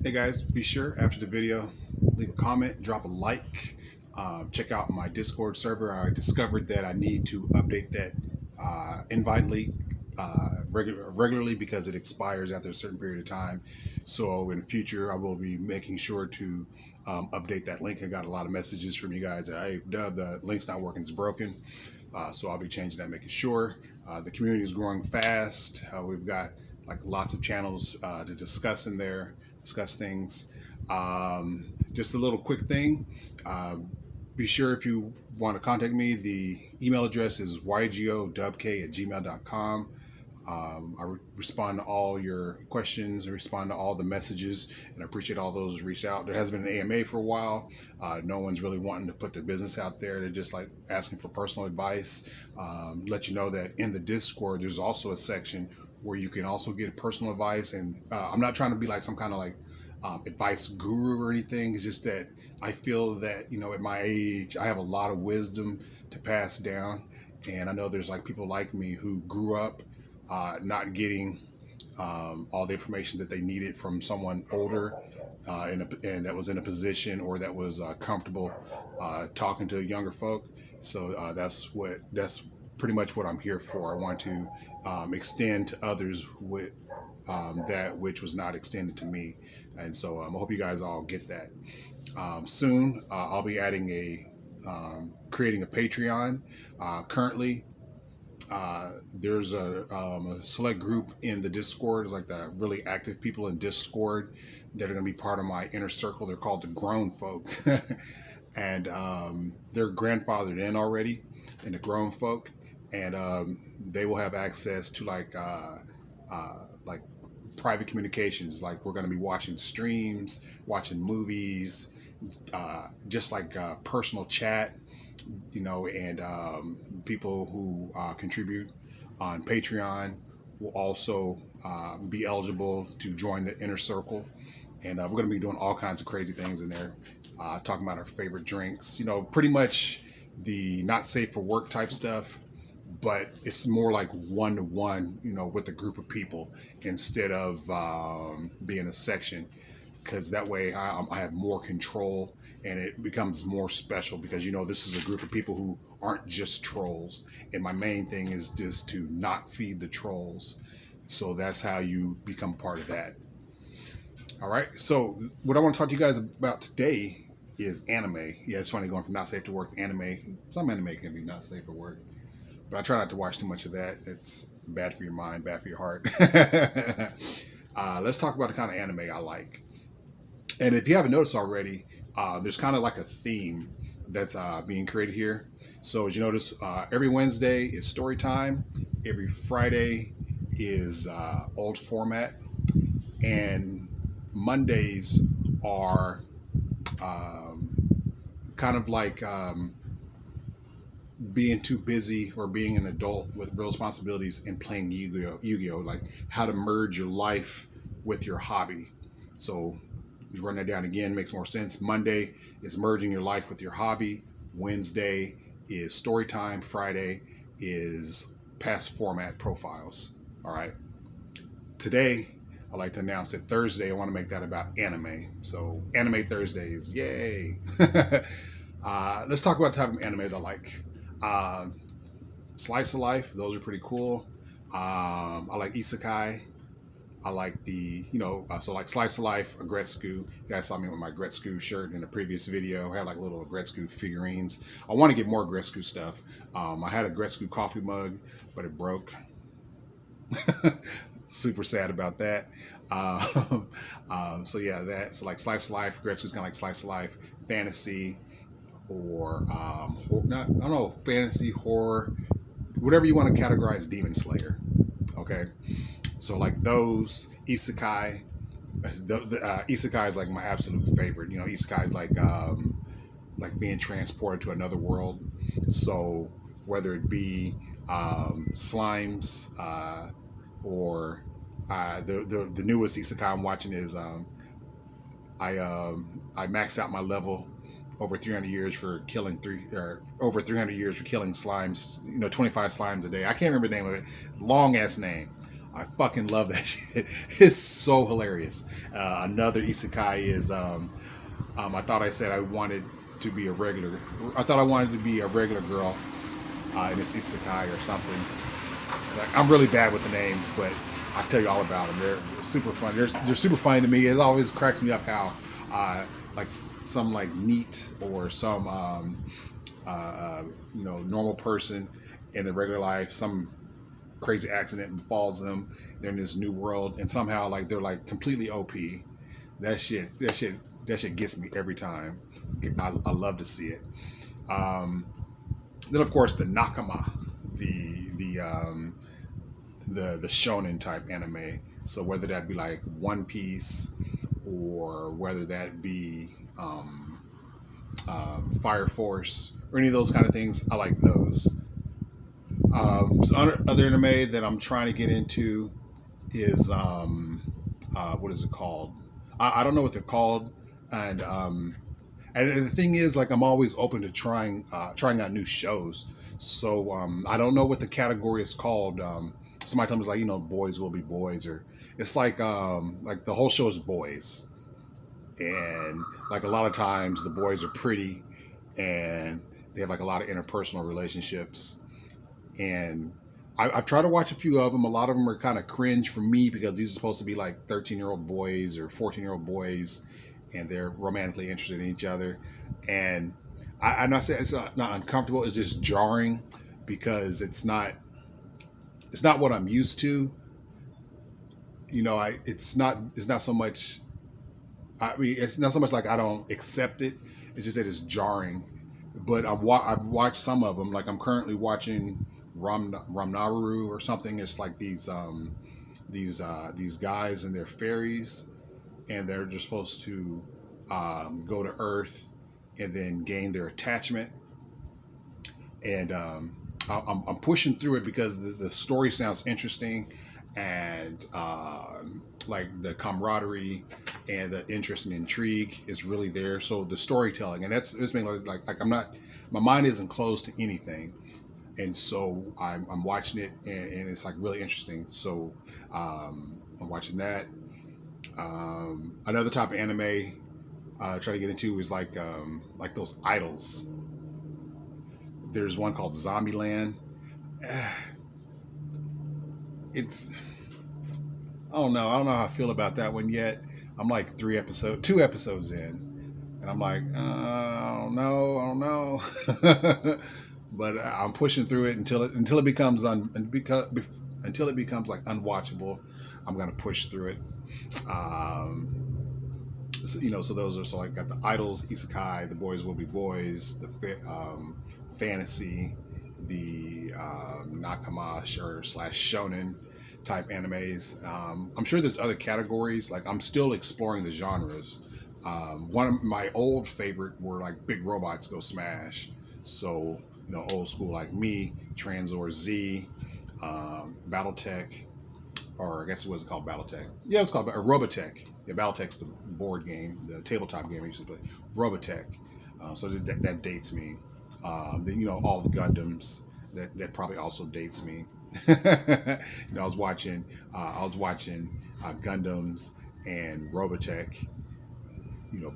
Hey guys, be sure after the video, leave a comment, drop a like, check out my Discord server. I discovered that I need to update that invite link regularly because it expires after a certain period of time. So in the future, I will be making sure to update that link. I got a lot of messages from you guys that, hey, Dub, the link's not working, it's broken. So I'll be changing that, making sure. The community is growing fast. We've got like lots of channels to discuss in there, discuss things. Just a little quick thing. Be sure if you want to contact me, the email address is ygodubk@gmail.com. Respond to all your questions and respond to all the messages, and I appreciate all those who reached out. There has been an AMA for a while. No one's really wanting to put their business out there. They're just like asking for personal advice. Let you know that in the Discord, there's also a section where you can also get personal advice. And I'm not trying to be like some kind of like advice guru or anything. It's just that I feel that, at my age, I have a lot of wisdom to pass down. And I know there's like people like me who grew up not getting all the information that they needed from someone older and that was in a position or that was comfortable talking to younger folk. So that's pretty much what I'm here for. I want to extend to others with that which was not extended to me, and so I hope you guys all get that. Soon, I'll be adding creating a Patreon. Currently, there's a select group in the Discord. It's like the really active people in Discord that are going to be part of my inner circle. They're called the grown folk, and they're grandfathered in already, in the grown folk, and they will have access to like private communications. Like we're going to be watching streams, watching movies, just like personal chat, and people who contribute on Patreon will also be eligible to join the inner circle. And we're going to be doing all kinds of crazy things in there, talking about our favorite drinks, pretty much the not safe for work type stuff, but it's more like one to one, with a group of people instead of being a section, because that way I have more control and it becomes more special because this is a group of people who aren't just trolls, and my main thing is just to not feed the trolls. So that's how you become part of that. All right. So what I want to talk to you guys about today is anime. Yeah, it's funny going from not safe to work to anime. Some anime can be not safe for work, but I try not to watch too much of that. It's bad for your mind, bad for your heart. Let's talk about the kind of anime I like. And if you haven't noticed already, there's kind of like a theme that's being created here. So as you notice, every Wednesday is story time. Every Friday is old format, and Mondays are kind of like being too busy or being an adult with real responsibilities and playing Yu-Gi-Oh, like how to merge your life with your hobby. So you run that down again, makes more sense. Monday is merging your life with your hobby. Wednesday is story time. Friday is past format profiles. All right. Today, I'd like to announce that Thursday, I want to make that about anime. So, Anime Thursdays, yay! Let's talk about the type of animes I like. Uh, Slice of life, those are pretty cool. I like isekai. I like so like Slice of Life, a Gretzky. You guys saw me with my Gretzky shirt in the previous video. I had like little Gretzky figurines. I want to get more Gretzky stuff. I had a Gretzky coffee mug, but it broke. Super sad about that. So yeah, so like Slice of Life, Gretzky's kind of like Slice of Life, fantasy, or not, I don't know, fantasy, horror, whatever you want to categorize Demon Slayer. Okay, so like those isekai, isekai is like my absolute favorite. Isekai is like being transported to another world. So whether it be slimes or the newest isekai I'm watching is I maxed out my level over 300 years for killing over 300 years for killing slimes. 25 slimes a day. I can't remember the name of it. Long ass name. I fucking love that shit. It's so hilarious. Another isekai is I thought I said I wanted to be a regular. I thought I wanted to be a regular girl in this isekai or something. Like, I'm really bad with the names, but I'll tell you all about them. They're super fun. They're super funny to me. It always cracks me up how like some like neat or some normal person in the regular life, some crazy accident befalls them. They're in this new world, and somehow like they're like completely OP. That shit gets me every time. I love to see it. Then of course the Nakama, the shonen type anime. So whether that be like One Piece or whether that be Fire Force or any of those kind of things, I like those. So other anime that I'm trying to get into is what is it called? I don't know what they're called, and and the thing is, like, I'm always open to trying out new shows. So I don't know what the category is called. Somebody told me it's like boys will be boys, or it's like the whole show is boys, and like a lot of times the boys are pretty, and they have like a lot of interpersonal relationships, and I've tried to watch a few of them. A lot of them are kind of cringe for me because these are supposed to be like 13-year-old boys or 14-year-old boys, and they're romantically interested in each other. And I'm not saying it's not uncomfortable. It's just jarring because it's not what I'm used to. It's not so much. I mean, it's not so much like I don't accept it. It's just that it's jarring. But I've watched some of them. Like I'm currently watching Ramnaru or something. It's like these guys and their fairies, and they're just supposed to go to Earth and then gain their attachment. And I'm pushing through it because the story sounds interesting, and like the camaraderie and the interest and intrigue is really there. So the storytelling, and it's been like I'm not, my mind isn't closed to anything, and so I'm watching it, and it's like really interesting. So I'm watching that. Another type of anime try to get into is like those idols. There's one called Zombieland. It's I don't know. I don't know how I feel about that one yet. I'm like 2 episodes in, and I'm like, I don't know. But I'm pushing through it until it becomes until it becomes like unwatchable. I'm gonna push through it. So those are so like got the idols, isekai, the boys will be boys, the fantasy, the nakama or slash shonen type animes. I'm sure there's other categories. Like I'm still exploring the genres. One of my old favorite were like Big Robots Go Smash. So old school like me, Transor Z, BattleTech, or I guess it wasn't called BattleTech. Yeah, it was called Robotech. Yeah, BattleTech's the board game, the tabletop game I used to play. Robotech. So that dates me. Then all the Gundams. That probably also dates me. I was watching Gundams and Robotech.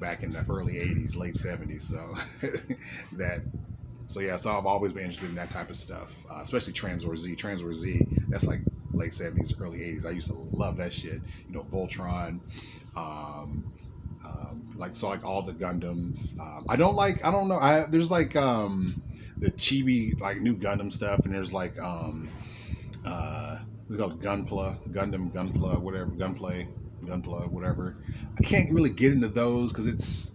Back in the early '80s, late '70s. So that. So yeah, so I've always been interested in that type of stuff, especially Transor Z. Transor Z, that's like late '70s, early '80s. I used to love that shit. Voltron, like all the Gundams. I don't know. There's like the chibi like new Gundam stuff, and there's like it's called Gunpla, whatever, Gunpla, whatever. I can't really get into those because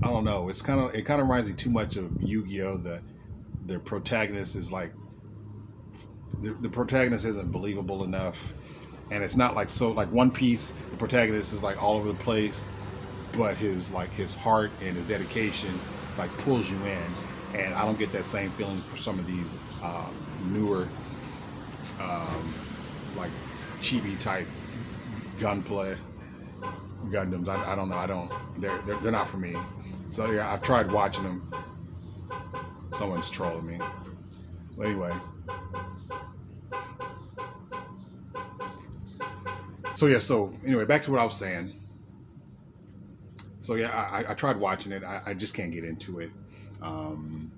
I don't know. It kind of reminds me too much of Yu-Gi-Oh. The protagonist is like the protagonist isn't believable enough, and it's not like so like One Piece. The protagonist is like all over the place, but his heart and his dedication like pulls you in, and I don't get that same feeling for some of these newer like chibi type gunplay Gundams. I don't know. I don't. They're not for me. So yeah, I've tried watching them. Someone's trolling me. But anyway, So yeah, so anyway, back to what I was saying. So yeah, I tried watching it. I just can't get into it. Um,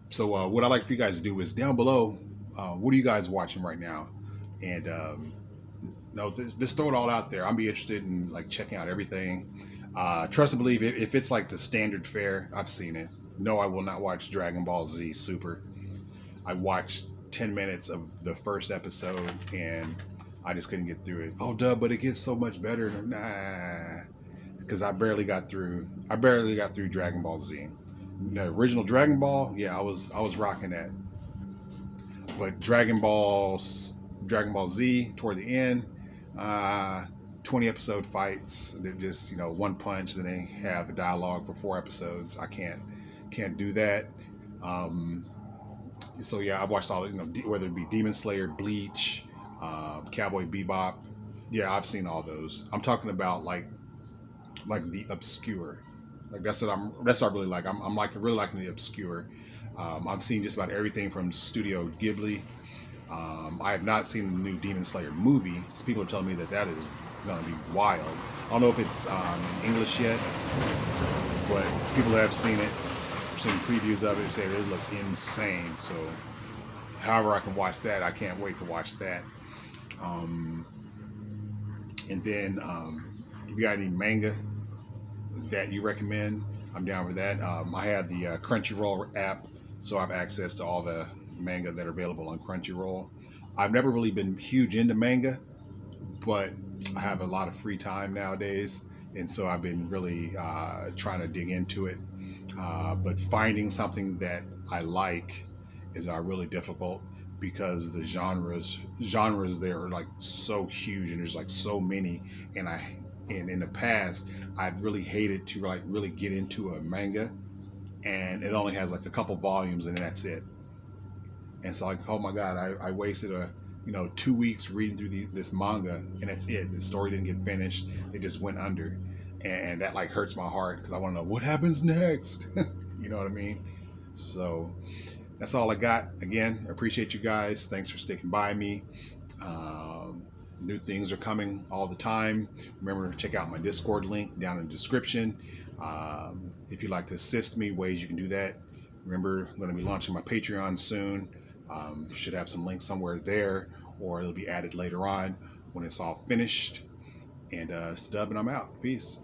so what I like for you guys to do is down below. What are you guys watching right now? And no, just throw it all out there. I'll be interested in like checking out everything. Trust and believe. If it's like the standard fare, I've seen it. No, I will not watch Dragon Ball Z Super. I watched 10 minutes of the first episode and I just couldn't get through it. Oh, duh, but it gets so much better. Nah, because I barely got through. I barely got through Dragon Ball Z. The original Dragon Ball, yeah, I was rocking that. But Dragon Ball Z toward the end, uh, 20 episode fights that just one punch. Then they have a dialogue for 4 episodes. I can't do that. Um, so yeah, I've watched all whether it be Demon Slayer, Bleach, Cowboy Bebop. Yeah, I've seen all those. I'm talking about like the obscure. Like that's what I really like. I'm like really liking the obscure. I've seen just about everything from Studio Ghibli. I have not seen the new Demon Slayer movie. So people are telling me that is going to be wild. I don't know if it's in English yet, but people that have seen it, seen previews of it, say it looks insane. So, however I can watch that, I can't wait to watch that. Um, and then, if you got any manga that you recommend, I'm down for that. I have the Crunchyroll app, so I have access to all the manga that are available on Crunchyroll. I've never really been huge into manga, but I have a lot of free time nowadays, and so I've been really trying to dig into it. But finding something that I like is really difficult because the genres there are like so huge and there's like so many, and in the past I've really hated to like really get into a manga and it only has like a couple volumes and that's it. And so like, oh my god, I wasted 2 weeks reading through this manga and that's it. The story didn't get finished. It just went under, and that like hurts my heart because I want to know what happens next. You know what I mean? So that's all I got. Again, I appreciate you guys. Thanks for sticking by me. Um, New things are coming all the time. Remember to check out my Discord link down in the description. If you'd like to assist me, ways you can do that. Remember, I'm going to be launching my Patreon soon. Should have some links somewhere there, or it'll be added later on when it's all finished. And it's Dub, and I'm out. Peace.